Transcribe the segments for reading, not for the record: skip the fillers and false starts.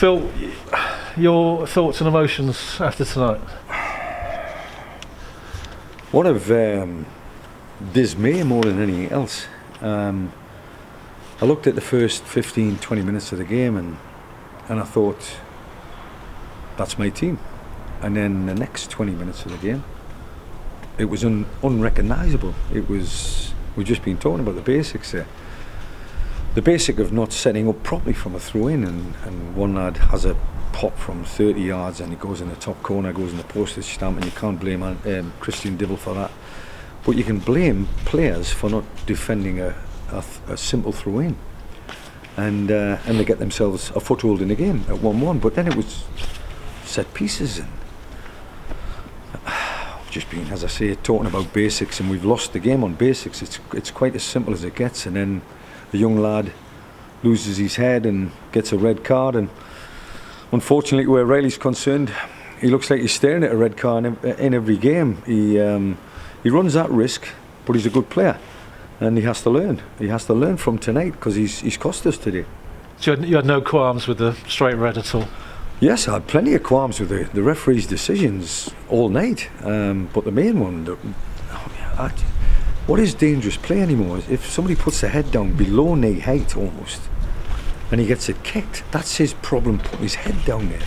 Phil, your thoughts and emotions after tonight? One of dismay more than anything else. I looked at the first 15-20 minutes of the game and I thought, that's my team. And then the next 20 minutes of the game, it was unrecognisable. We've just been talking about the basics there. The basic of not setting up properly from a throw-in, and one lad has a pop from 30 yards and he goes in the top corner, goes in the postage stamp, and you can't blame Christian Dibble for that. But you can blame players for not defending a simple throw-in. And they get themselves a foothold in the game at 1-1. But then it was set pieces, and just been, as I say, talking about basics, and we've lost the game on basics. It's quite as simple as it gets, and then the young lad loses his head and gets a red card, and unfortunately where Riley's concerned, he looks like he's staring at a red card in every game. He runs that risk, but he's a good player, and he has to learn from tonight, because he's cost us today. So you had no qualms with the straight red at all? Yes, I had plenty of qualms with the referee's decisions all night, but the main one, what is dangerous play anymore? If somebody puts their head down below knee height almost, and he gets it kicked, that's his problem, putting his head down there.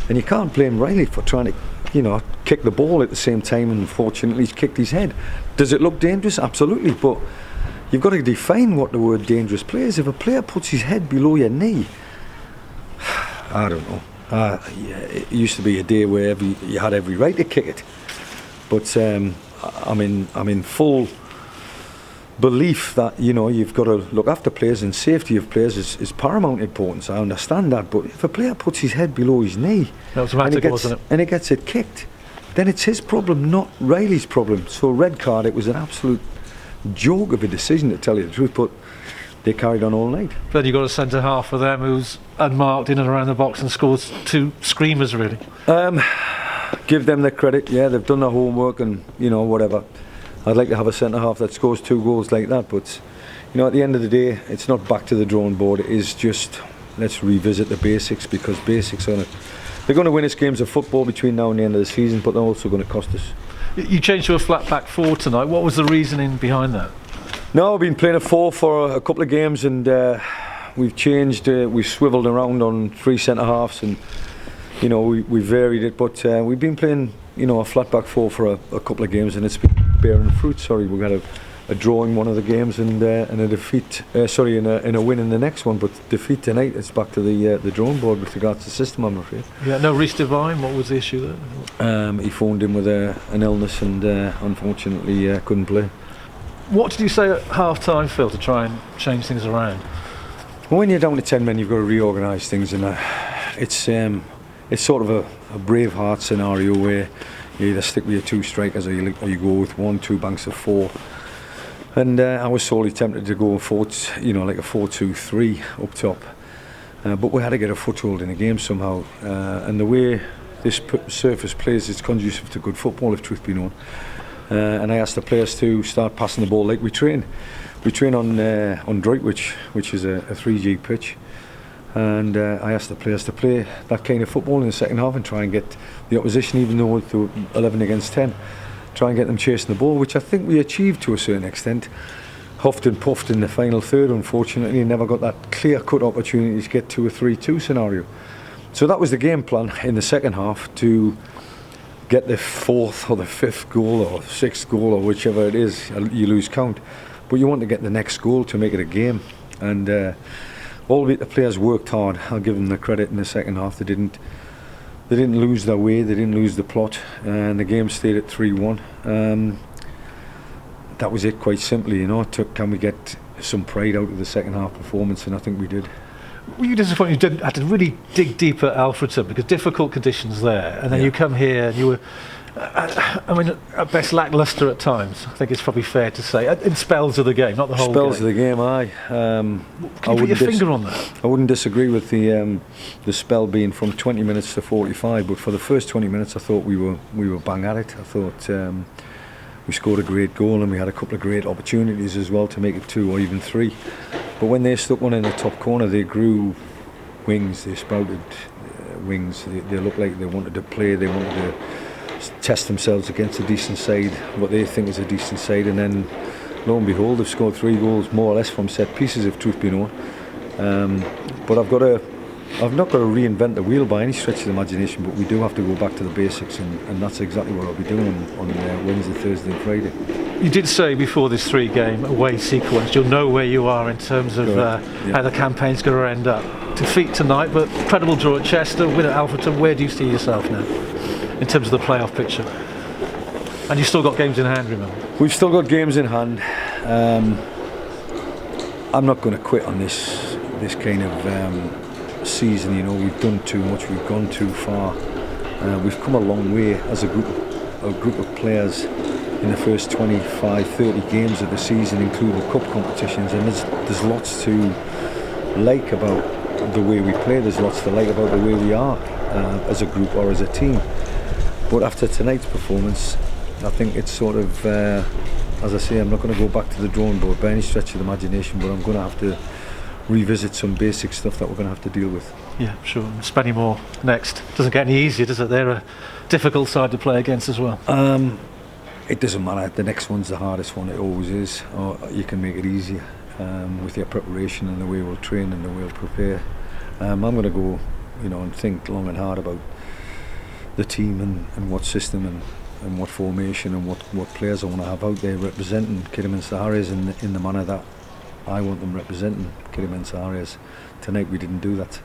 And you can't blame Riley for trying to, kick the ball at the same time, and unfortunately he's kicked his head. Does it look dangerous? Absolutely, but you've got to define what the word dangerous play is. If a player puts his head below your knee, I don't know. It used to be a day where you had every right to kick it, but I'm in full belief that you've got to look after players, and safety of players is paramount importance. I understand that, but if a player puts his head below his knee and he gets it kicked, then it's his problem, not Riley's problem. So red card, it was an absolute joke of a decision, to tell you the truth, but they carried on all night. Then you got a centre half for them who's unmarked in and around the box and scores 2 screamers, really. Give them the credit. Yeah, they've done their homework, and whatever. I'd like to have a centre half that scores 2 goals like that, but at the end of the day, it's not back to the drawing board. It is just, let's revisit the basics, because basics they're going to win us games of football between now and the end of the season, but they're also going to cost us. You changed to a flat back 4 tonight. What was the reasoning behind that? No, I've been playing a 4 for a couple of games, and we've changed. We've swivelled around on 3 centre halves, and we varied it. But we've been playing, a flat back 4 for a couple of games, and it's been bearing fruit. We got a draw in one of the games, and a defeat. In a win in the next one, but defeat tonight. It's back to the drawing board with regards to the system, I'm afraid. Yeah, no Reece Devine. What was the issue there? He phoned in with an illness, and unfortunately couldn't play. What did you say at half-time, Phil, to try and change things around? Well, when you're down to 10 men, you've got to reorganise things, and it's sort of a Braveheart scenario where you either stick with your 2 strikers or you go with 1-2 banks of 4. And I was sorely tempted to go for like a 4-2-3 up top, but we had to get a foothold in the game somehow. And the way this surface plays, it's conducive to good football, if truth be known. And I asked the players to start passing the ball like we train. We train on Droitwich, which is a 3G pitch, and I asked the players to play that kind of football in the second half and try and get the opposition, even though they were 11 against 10, try and get them chasing the ball, which I think we achieved to a certain extent. Huffed and puffed in the final third, unfortunately, and never got that clear-cut opportunity to get to a 3-2 scenario. So that was the game plan in the second half, to get the 4th or the 5th goal or 6th goal, or whichever it is, you lose count, but you want to get the next goal to make it a game. And albeit the players worked hard, I'll give them the credit in the second half. They didn't lose their way, they didn't lose the plot, and the game stayed at 3-1. That was it, quite simply. Can we get some pride out of the second half performance, and I think we did. Were you disappointed you had to really dig deep at Alfreton, because difficult conditions there, and then you come here and you were, at best lacklustre at times, I think it's probably fair to say, in spells of the game, not the whole game. Spells of the game, aye. Can you put your finger on that? I wouldn't disagree with the spell being from 20 minutes to 45, but for the first 20 minutes I thought we were bang at it. I thought we scored a great goal, and we had a couple of great opportunities as well to make it 2 or even 3. But when they stuck one in the top corner, they grew wings. They sprouted wings. They looked like they wanted to play. They wanted to test themselves against a decent side, what they think is a decent side, and then lo and behold, they've scored 3 goals more or less from set pieces, if truth be known. But I've not got to reinvent the wheel by any stretch of the imagination, but we do have to go back to the basics, and that's exactly what I'll be doing on Wednesday, Thursday and Friday. You did say before this 3-game away sequence, you'll know where you are in terms of how the campaign's going to end up. Defeat tonight, but incredible draw at Chester, win at Alfreton. Where do you see yourself now in terms of the playoff picture? And you've still got games in hand, remember? We've still got games in hand. I'm not going to quit on this kind of season. You know, we've done too much. We've gone too far. We've come a long way as a group of players in the first 25, 30 games of the season, including cup competitions. And there's lots to like about the way we play. There's lots to like about the way we are as a group or as a team. But after tonight's performance, I think it's sort of, as I say, I'm not going to go back to the drawing board by any stretch of the imagination, but I'm going to have to revisit some basic stuff that we're going to have to deal with. Yeah, sure. And Spennymoor next. Doesn't get any easier, does it? They're a difficult side to play against as well. It doesn't matter. The next one's the hardest one. It always is. Or you can make it easier with your preparation and the way we'll train and the way we'll prepare. I'm going to go, and think long and hard about the team and what system and what formation and what players I want to have out there representing Kidderminster Harriers in the manner that I want them representing Kidderminster Harriers. Tonight we didn't do that.